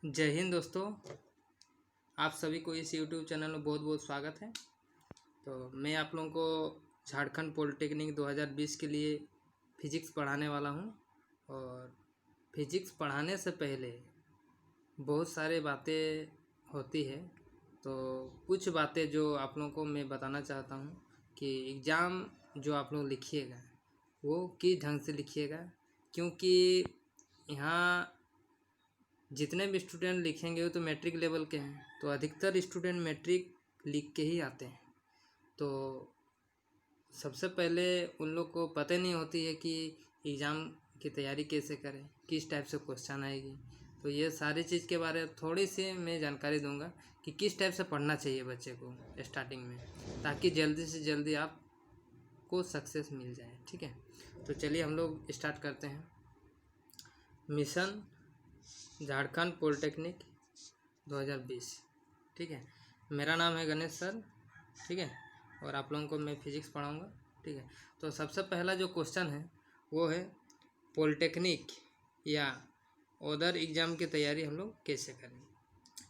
जय हिंद दोस्तों, आप सभी को इस YouTube चैनल में बहुत बहुत स्वागत है। तो मैं आप लोगों को झारखंड पॉलिटेक्निक 2020 के लिए फिजिक्स पढ़ाने वाला हूं। और फिजिक्स पढ़ाने से पहले बहुत सारे बातें होती है, तो कुछ बातें जो आप लोगों को मैं बताना चाहता हूं कि एग्ज़ाम जो आप लोग लिखिएगा वो किस ढंग से लिखिएगा, क्योंकि यहाँ जितने भी स्टूडेंट लिखेंगे वो तो मैट्रिक लेवल के हैं, तो अधिकतर स्टूडेंट मैट्रिक लिख के ही आते हैं। तो सबसे पहले उन लोग को पता नहीं होती है कि एग्ज़ाम की तैयारी कैसे करें, किस टाइप से क्वेश्चन आएगी। तो ये सारी चीज़ के बारे में थोड़ी सी मैं जानकारी दूंगा कि किस टाइप से पढ़ना चाहिए बच्चे को स्टार्टिंग में, ताकि जल्दी से जल्दी आपको सक्सेस मिल जाए। ठीक है, तो चलिए हम लोग स्टार्ट करते हैं। Mission Jharkhand polytechnic 2020। ठीक है, मेरा नाम है गणेश सर। ठीक है, और आप लोगों को मैं फिजिक्स पढ़ाऊँगा। ठीक है, तो सबसे पहला जो क्वेश्चन है वो है पॉलिटेक्निक या अदर एग्ज़ाम की तैयारी हम लोग कैसे करें।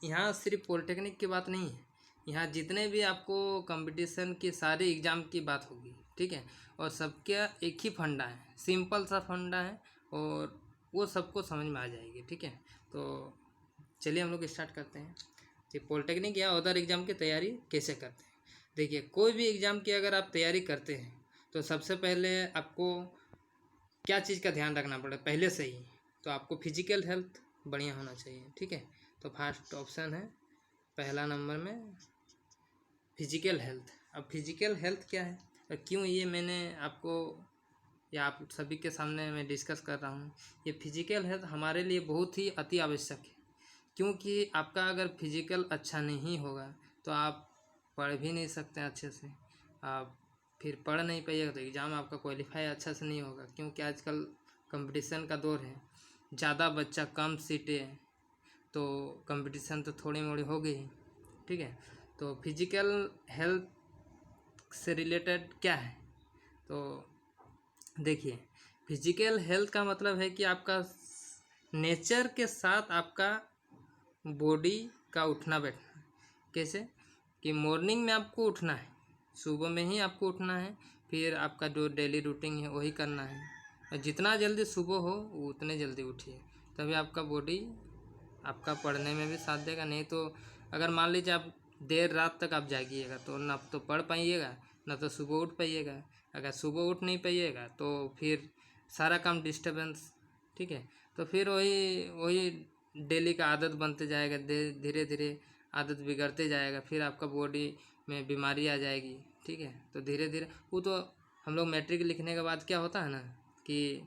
यहाँ सिर्फ पॉलिटेक्निक की बात नहीं है, यहाँ जितने भी आपको कंपटीशन की सारे एग्ज़ाम की बात होगी। ठीक है, और सबका एक ही फंडा है, सिंपल सा फंडा है और वो सबको समझ में आ जाएगी। ठीक है, तो चलिए हम लोग स्टार्ट करते हैं कि पॉलिटेक्निक या अदर एग्ज़ाम की तैयारी कैसे करते हैं। देखिए, कोई भी एग्ज़ाम की अगर आप तैयारी करते हैं तो सबसे पहले आपको क्या चीज़ का ध्यान रखना पड़े पहले से ही, तो आपको फिजिकल हेल्थ बढ़िया होना चाहिए। ठीक है, तो फर्स्ट ऑप्शन है पहला नंबर में फिजिकल हेल्थ। अब फिजिकल हेल्थ क्या है और क्यों ये मैंने आपको या आप सभी के सामने मैं डिस्कस कर रहा हूँ। ये फिजिकल हेल्थ हमारे लिए बहुत ही अति आवश्यक है, क्योंकि आपका अगर फिजिकल अच्छा नहीं होगा तो आप पढ़ भी नहीं सकते अच्छे से। आप फिर पढ़ नहीं पाइएगा तो एग्ज़ाम आपका क्वालिफाई अच्छा से नहीं होगा, क्योंकि आजकल कंपटीशन का दौर है, ज़्यादा बच्चा कम सीटें, तो कंपटीशन तो थोड़ी मोड़ी हो गई। ठीक है, तो फिजिकल हेल्थ से रिलेटेड क्या है, तो देखिए, फिजिकल हेल्थ का मतलब है कि आपका नेचर के साथ आपका बॉडी का उठना बैठना। कैसे कि मॉर्निंग में आपको उठना है, सुबह में ही आपको उठना है, फिर आपका जो डेली रूटीन है वही करना है, और जितना जल्दी सुबह हो उतने जल्दी उठिए, तभी आपका बॉडी आपका पढ़ने में भी साथ देगा। नहीं तो अगर मान लीजिए आप देर रात तक आप जागिएगा तो ना तो पढ़ पाइएगा ना तो सुबह उठ पाइएगा। अगर सुबह उठ नहीं पाइएगा तो फिर सारा काम डिस्टर्बेंस। ठीक है, तो फिर वही वही डेली का आदत बनते जाएगा, धीरे धीरे आदत बिगड़ते जाएगा, फिर आपका बॉडी में बीमारी आ जाएगी। ठीक है, तो धीरे धीरे वो तो हम लोग मैट्रिक लिखने के बाद क्या होता है ना कि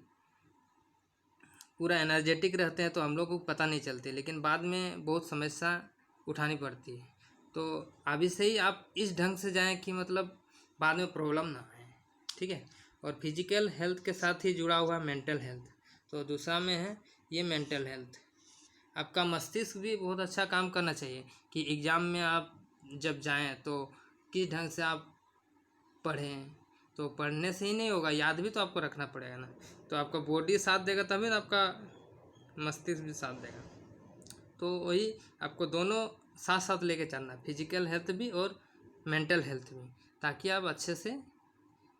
पूरा एनर्जेटिक रहते हैं, तो हम लोग को पता नहीं चलती, लेकिन बाद में बहुत समस्या उठानी पड़ती है। तो अभी से ही आप इस ढंग से जाएं कि मतलब बाद में प्रॉब्लम ना आए। ठीक है, और फिजिकल हेल्थ के साथ ही जुड़ा हुआ मेंटल हेल्थ, तो दूसरा में है ये मेंटल हेल्थ। आपका मस्तिष्क भी बहुत अच्छा काम करना चाहिए कि एग्ज़ाम में आप जब जाएं तो किस ढंग से आप पढ़ें। तो पढ़ने से ही नहीं होगा, याद भी तो आपको रखना पड़ेगा ना। तो आपका बॉडी साथ देगा तभी ना आपका मस्तिष्क भी साथ देगा। तो वही आपको दोनों साथ साथ लेके चलना है, फिजिकल हेल्थ भी और मेंटल हेल्थ भी, ताकि आप अच्छे से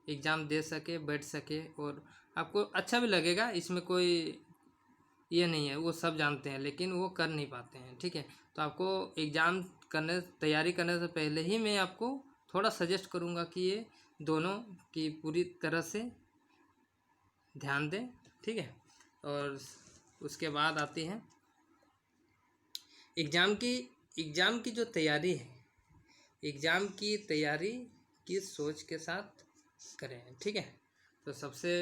एग्ज़ाम दे सके, बैठ सके, और आपको अच्छा भी लगेगा। इसमें कोई ये नहीं है, वो सब जानते हैं लेकिन वो कर नहीं पाते हैं। ठीक है, तो आपको एग्ज़ाम तैयारी करने से पहले ही मैं आपको थोड़ा सजेस्ट करूँगा कि ये दोनों की पूरी तरह से ध्यान दें। ठीक है, और उसके बाद आती है एग्ज़ाम की जो तैयारी है, एग्ज़ाम की तैयारी की सोच के साथ करें। ठीक है, तो सबसे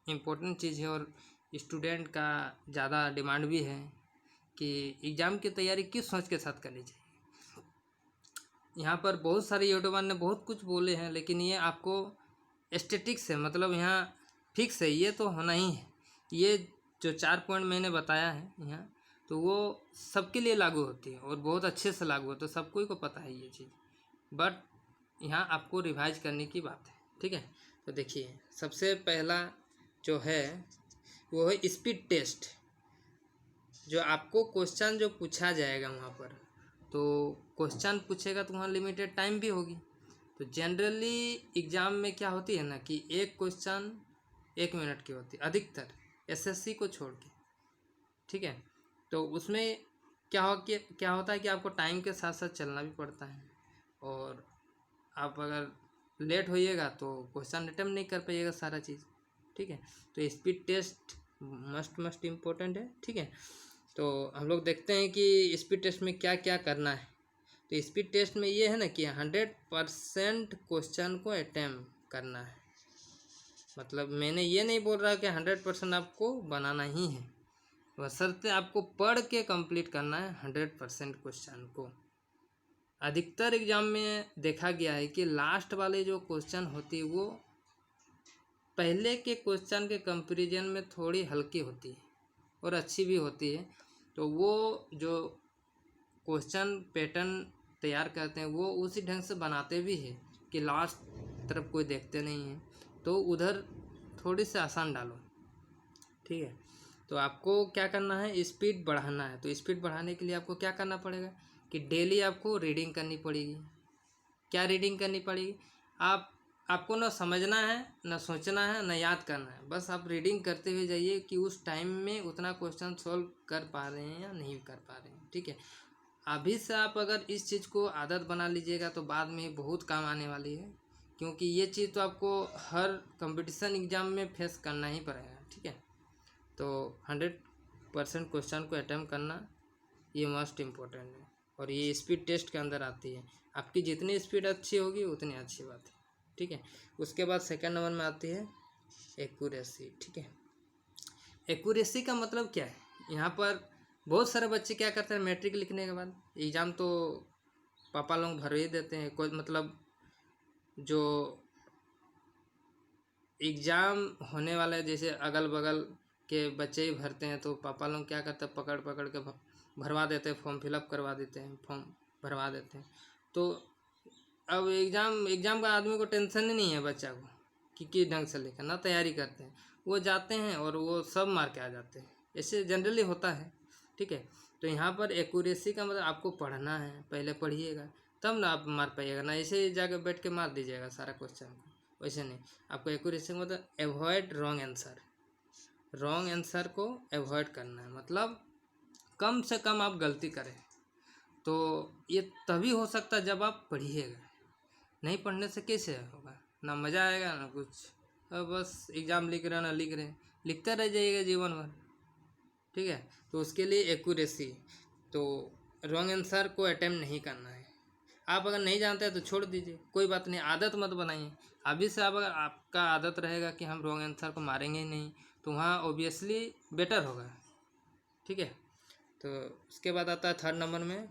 इम्पोर्टेंट चीज़ है और स्टूडेंट का ज़्यादा डिमांड भी है कि एग्ज़ाम की तैयारी किस सोच के साथ करनी चाहिए। यहाँ पर बहुत सारे यूट्यूबर ने बहुत कुछ बोले हैं, लेकिन ये आपको एस्थेटिक्स है, मतलब यहाँ फिक्स है, ये तो होना ही है। ये जो 4 पॉइंट मैंने बताया है यहाँ, तो वो सबके लिए लागू होती है और बहुत अच्छे से लागू होती है, तो सबको को पता है ये चीज़, बट यहाँ आपको रिवाइज करने की बात है। ठीक है, तो देखिए सबसे पहला जो है वो है स्पीड टेस्ट। जो आपको क्वेश्चन जो पूछा जाएगा वहाँ पर, तो क्वेश्चन पूछेगा तो वहाँ लिमिटेड टाइम भी होगी। तो जनरली एग्ज़ाम में क्या होती है ना कि एक क्वेश्चन 1 मिनट की होती है अधिकतर, एसएससी को छोड़ के, ठीक है। तो उसमें क्या होता है कि आपको टाइम के साथ साथ चलना भी पड़ता है, और आप अगर लेट होइएगा तो क्वेश्चन अटेम्प्ट नहीं कर पाइएगा सारा चीज़, ठीक है। तो स्पीड टेस्ट मस्ट इम्पोर्टेंट है, ठीक है। तो हम लोग देखते हैं कि स्पीड टेस्ट में क्या क्या करना है। तो स्पीड टेस्ट में ये है ना कि 100% क्वेश्चन को अटेम्प्ट करना है। मतलब मैंने ये नहीं बोल रहा कि 100% आपको बनाना ही है, बशर्ते आपको पढ़ के कंप्लीट करना है 100% क्वेश्चन को। अधिकतर एग्जाम में देखा गया है कि लास्ट वाले जो क्वेश्चन होती है वो पहले के क्वेश्चन के कंपैरिजन में थोड़ी हल्की होती है और अच्छी भी होती है। तो वो जो क्वेश्चन पैटर्न तैयार करते हैं वो उसी ढंग से बनाते भी हैं कि लास्ट तरफ कोई देखते नहीं है, तो उधर थोड़ी सी आसान डालो, ठीक है। तो आपको क्या करना है, स्पीड बढ़ाना है। तो स्पीड बढ़ाने के लिए आपको क्या करना पड़ेगा कि डेली आपको रीडिंग करनी पड़ेगी। क्या रीडिंग करनी पड़ेगी, आपको ना समझना है, ना सोचना है, ना याद करना है, बस आप रीडिंग करते हुए जाइए कि उस टाइम में उतना क्वेश्चन सॉल्व कर पा रहे हैं या नहीं कर पा रहे हैं, ठीक है। अभी से आप अगर इस चीज़ को आदत बना लीजिएगा तो बाद में बहुत काम आने वाली है, क्योंकि ये चीज़ तो आपको हर कंपटीशन एग्ज़ाम में फेस करना ही पड़ेगा, ठीक है। तो 100% क्वेश्चन को अटैम्प्ट करना ये मस्ट इम्पोर्टेंट है, और ये स्पीड टेस्ट के अंदर आती है। आपकी जितनी स्पीड अच्छी होगी उतनी अच्छी बात है, ठीक है। उसके बाद सेकंड नंबर में आती है एक्यूरेसी, ठीक है। एक्यूरेसी का मतलब क्या है, यहाँ पर बहुत सारे बच्चे क्या करते हैं, मैट्रिक लिखने के बाद एग्ज़ाम तो पापा लोग भर ही देते हैं, कोई मतलब जो एग्ज़ाम होने वाला है जैसे अगल बगल के बच्चे ही भरते हैं, तो पापा लोग क्या करते हैं, पकड़ पकड़ के भरवा देते हैं, फॉर्म फिलअप करवा देते हैं, फॉर्म भरवा देते हैं। तो अब एग्ज़ाम का आदमी को टेंशन ही नहीं है बच्चा को कि किस ढंग से लिखा, ना तैयारी करते हैं, वो जाते हैं और वो सब मार के आ जाते हैं। ऐसे जनरली होता है, ठीक है। तो यहाँ पर एक्यूरेसी का मतलब आपको पढ़ना है, पहले पढ़िएगा तब ना आप मार पाइएगा, ना ऐसे जाकर बैठ के मार दीजिएगा सारा क्वेश्चन को, वैसे नहीं। आपको एक्यूरेसी का मतलब avoid wrong answer, wrong answer को एवॉइड करना है, मतलब कम से कम आप गलती करें। तो ये तभी हो सकता है जब आप पढ़िएगा, नहीं पढ़ने से कैसे होगा, ना मज़ा आएगा ना कुछ। अब बस एग्ज़ाम लिख रहे हैं ना लिख रहे हैं, लिखते रह जाइएगा जीवन भर, ठीक है। तो उसके लिए एक्यूरेसी, तो रॉन्ग आंसर को अटेम्प्ट नहीं करना है। आप अगर नहीं जानते हैं तो छोड़ दीजिए, कोई बात नहीं, आदत मत बनाइए। अभी से आप अगर आपका आदत रहेगा कि हम रॉन्ग आंसर को मारेंगे ही नहीं, तो वहाँ ओबियसली बेटर होगा, ठीक है। तो उसके बाद आता है थर्ड नंबर में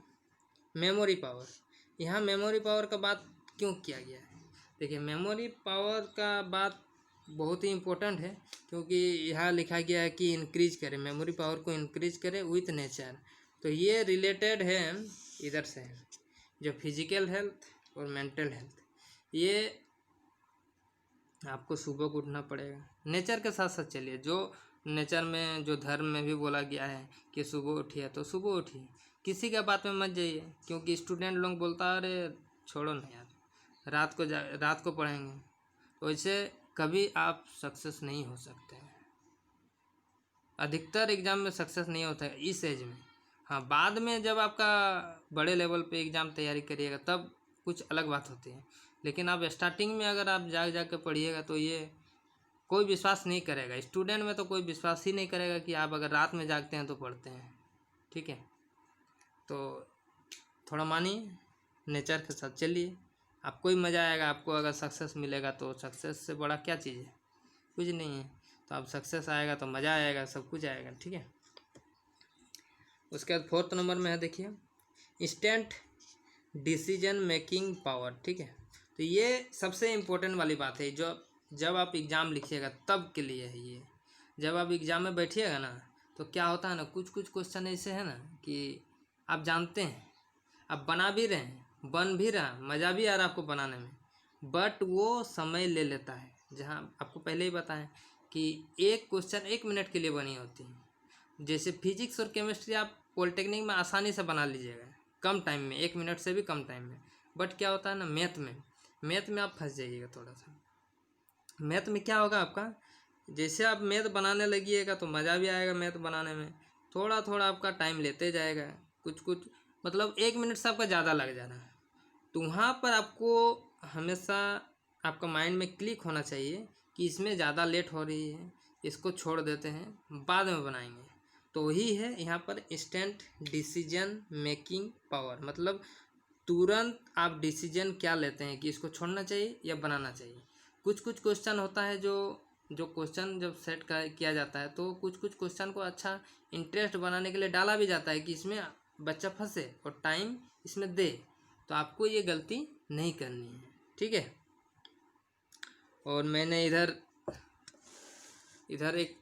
मेमोरी पावर। यहाँ मेमोरी पावर का बात क्यों किया गया है, देखिए मेमोरी पावर का बात बहुत ही इम्पोर्टेंट है, क्योंकि यहाँ लिखा गया है कि इंक्रीज करें, मेमोरी पावर को इंक्रीज करें विथ नेचर। तो ये रिलेटेड है इधर से, जो फिजिकल हेल्थ और मेंटल हेल्थ, ये आपको सुबह को उठना पड़ेगा, नेचर के साथ साथ चलिए। जो नेचर में, जो धर्म में भी बोला गया है कि सुबह उठिए तो सुबह उठिए, किसी के बात में मत जाइए, क्योंकि स्टूडेंट लोग बोलता है अरे छोड़ो ना यार, रात को पढ़ेंगे, तो वैसे कभी आप सक्सेस नहीं हो सकते हैं। अधिकतर एग्ज़ाम में सक्सेस नहीं होता है इस एज में। हाँ, बाद में जब आपका बड़े लेवल पे एग्ज़ाम तैयारी करिएगा तब कुछ अलग बात होती है, लेकिन आप स्टार्टिंग में अगर आप जाग के पढ़िएगा तो ये कोई विश्वास नहीं करेगा, स्टूडेंट में तो कोई विश्वास ही नहीं करेगा कि आप अगर रात में जागते हैं तो पढ़ते हैं, ठीक है। तो थोड़ा मानिए, नेचर के साथ चलिए, आपको ही मज़ा आएगा। आपको अगर सक्सेस मिलेगा तो सक्सेस से बड़ा क्या चीज़ है, कुछ नहीं है। तो आप सक्सेस आएगा तो मज़ा आएगा, सब कुछ आएगा, ठीक है। उसके बाद फोर्थ नंबर में है देखिए इंस्टेंट डिसीजन मेकिंग पावर, ठीक है। तो ये सबसे इम्पोर्टेंट वाली बात है, जो जब आप एग्ज़ाम लिखिएगा तब के लिए है ये। जब आप एग्ज़ाम में बैठिएगा ना तो क्या होता है ना, कुछ कुछ क्वेश्चन ऐसे हैं ना कि आप जानते हैं, आप बना भी रहे हैं, बन भी रहा, मज़ा भी आ रहा आपको बनाने में, बट वो समय ले लेता है। जहाँ आपको पहले ही बताएं कि एक क्वेश्चन 1 मिनट के लिए बनी होती है, जैसे फिजिक्स और केमिस्ट्री आप पॉलिटेक्निक में आसानी से बना लीजिएगा, कम टाइम में, 1 मिनट से भी कम टाइम में। बट क्या होता है ना, मैथ में आप फंस जाइएगा थोड़ा सा। मैथ में क्या होगा आपका, जैसे आप मैथ बनाने लगिएगा तो मज़ा भी आएगा मैथ बनाने में, थोड़ा थोड़ा आपका टाइम लेते जाएगा, कुछ कुछ मतलब 1 मिनट से आपका ज़्यादा लग जा रहा है। तो वहाँ पर आपको हमेशा आपका माइंड में क्लिक होना चाहिए कि इसमें ज़्यादा लेट हो रही है, इसको छोड़ देते हैं, बाद में बनाएंगे। तो वही है यहाँ पर इंस्टेंट डिसीजन मेकिंग पावर, मतलब तुरंत आप डिसीजन क्या लेते हैं कि इसको छोड़ना चाहिए या बनाना चाहिए। कुछ कुछ क्वेश्चन होता है जो क्वेश्चन जब सेट किया जाता है तो कुछ कुछ क्वेश्चन को अच्छा इंटरेस्ट बनाने के लिए डाला भी जाता है कि इसमें बच्चा फंसे और टाइम इसमें दे। तो आपको ये गलती नहीं करनी है, ठीक है। और मैंने इधर एक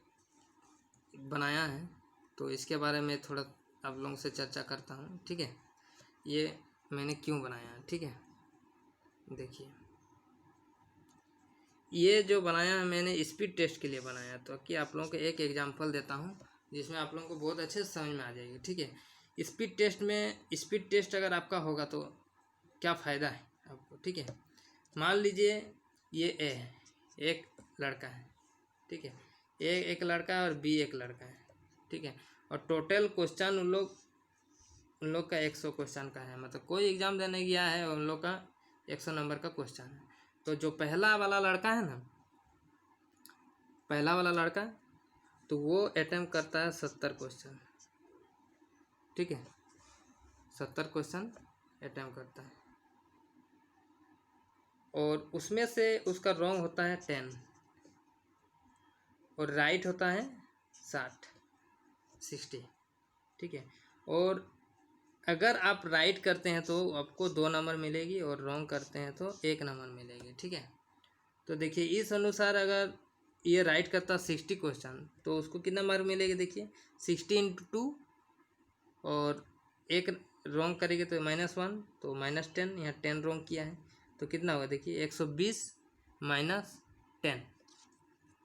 बनाया है, तो इसके बारे में थोड़ा आप लोगों से चर्चा करता हूँ, ठीक है। ये मैंने क्यों बनाया है, ठीक है। देखिए, ये जो बनाया है मैंने स्पीड टेस्ट के लिए बनाया, तो कि आप लोगों को एक एग्जांपल देता हूँ जिसमें आप लोगों को बहुत अच्छे से समझ में आ जाएगी, ठीक है। स्पीड टेस्ट अगर आपका होगा तो क्या फ़ायदा है आपको, ठीक है। मान लीजिए ये ए है, एक लड़का है, ठीक है। ए एक लड़का है और बी एक लड़का है, ठीक है। और टोटल क्वेश्चन उन लोग का 100 क्वेश्चन का है, मतलब कोई एग्ज़ाम देने गया है उन लोग का 100 नंबर का क्वेश्चन है। तो जो पहला वाला लड़का है ना, तो वो अटेम्प्ट करता है 70 क्वेश्चन, ठीक है। 70 क्वेश्चन अटेम्प्ट करता है और उसमें से उसका रॉन्ग होता है 10 और राइट होता है 60, ठीक है। और अगर आप राइट करते हैं तो आपको 2 नंबर मिलेगी और रॉन्ग करते हैं तो 1 नंबर मिलेगी, ठीक है। तो देखिए इस अनुसार अगर ये राइट करता 60 क्वेश्चन तो उसको कितना मार्क मिलेगी, देखिए 60 × 2 और 1 रॉन्ग करेगी तो -1, तो -10, यहाँ 10 रॉन्ग किया है तो कितना होगा, देखिए 120 - 10,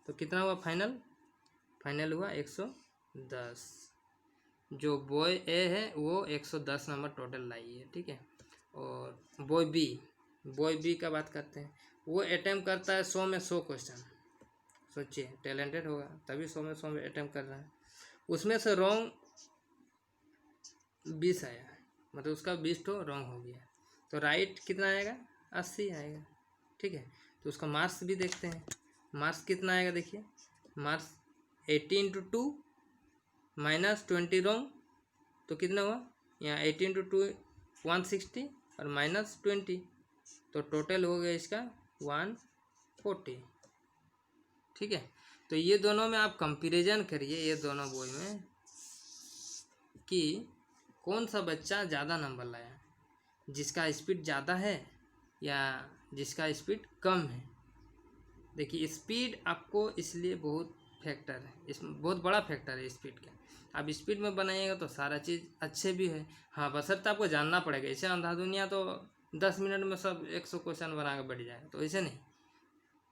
तो कितना हुआ फाइनल हुआ 110। जो बॉय ए है वो 110 नंबर टोटल लाई है, ठीक है। और बॉय बी का बात करते हैं, वो अटेम्प्ट करता है 100 में 100 क्वेश्चन। सोचिए टैलेंटेड होगा तभी 100 में 100 में अटेम्प्ट कर रहा है। उसमें से रॉन्ग 20 आया, मतलब उसका 20 तो रॉन्ग हो गया, तो राइट कितना आएगा, 80 आएगा, ठीक है। तो उसका मार्क्स भी देखते हैं, मार्क्स कितना आएगा, देखिए मार्क्स 80 × 2 -20 रॉन्ग, तो कितना हुआ, यहाँ 80 × 2 160 और -20, तो टोटल हो गया इसका 140, ठीक है। तो ये दोनों में आप कंपैरिजन करिए, ये दोनों बॉय में कि कौन सा बच्चा ज़्यादा नंबर लाया, जिसका स्पीड ज़्यादा है या जिसका स्पीड कम है। देखिए स्पीड आपको इसलिए बहुत फैक्टर है, इसमें बहुत बड़ा फैक्टर है स्पीड का। आप स्पीड में बनाइएगा तो सारा चीज़ अच्छे भी है, हाँ बशर्ते आपको जानना पड़ेगा। ऐसे अंधा दुनिया तो 10 मिनट में सब 100 क्वेश्चन बना के बैठ जाएगा, तो ऐसे नहीं,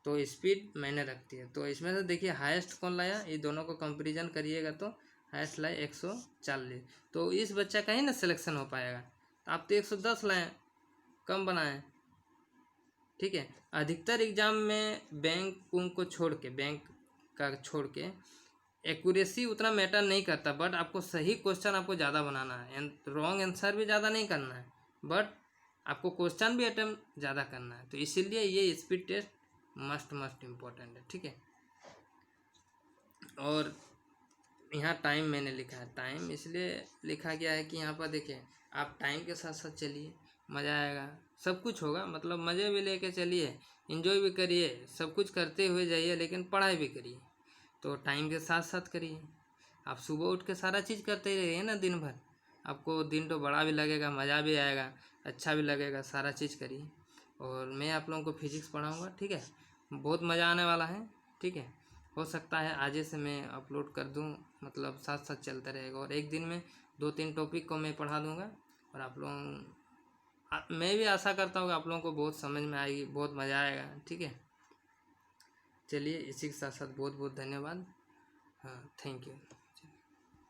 तो स्पीड मैंने रखती है। तो इसमें से देखिए हाईएस्ट कौन लाया, ये दोनों को कंपैरिजन करिएगा तो हाईएस्ट लाए 140, तो इस बच्चा का ही ना सिलेक्शन हो पाएगा। आप तो 110 लाएँ, कम बनाएं, ठीक है। अधिकतर एग्जाम में बैंक का छोड़ के एक्यूरेसी उतना मैटर नहीं करता, बट आपको सही क्वेश्चन आपको ज़्यादा बनाना है, रॉन्ग आंसर भी ज़्यादा नहीं करना है, बट आपको क्वेश्चन भी अटेम्प्ट ज़्यादा करना है। तो इसीलिए ये स्पीड टेस्ट मस्ट इम्पोर्टेंट है, ठीक है। और यहाँ टाइम मैंने लिखा है, टाइम इसलिए लिखा गया है कि यहाँ पर देखिए आप टाइम के साथ साथ चलिए, मज़ा आएगा, सब कुछ होगा, मतलब मज़े भी लेके चलिए, एंजॉय भी करिए, सब कुछ करते हुए जाइए, लेकिन पढ़ाई भी करिए। तो टाइम के साथ साथ करिए, आप सुबह उठ के सारा चीज़ करते ही रहिए ना दिन भर, आपको दिन तो बड़ा भी लगेगा, मज़ा भी आएगा, अच्छा भी लगेगा, सारा चीज़ करिए। और मैं आप लोगों को फिजिक्स पढ़ाऊँगा, ठीक है, बहुत मज़ा आने वाला है, ठीक है। हो सकता है आज से मैं अपलोड कर दूं, मतलब साथ साथ चलता रहेगा, और एक दिन में 2-3 टॉपिक को मैं पढ़ा दूंगा। और आप लोग, मैं भी आशा करता हूँ कि आप लोगों को बहुत समझ में आएगी, बहुत मज़ा आएगा, ठीक है। चलिए इसी के साथ साथ बहुत बहुत धन्यवाद, हाँ, थैंक यू।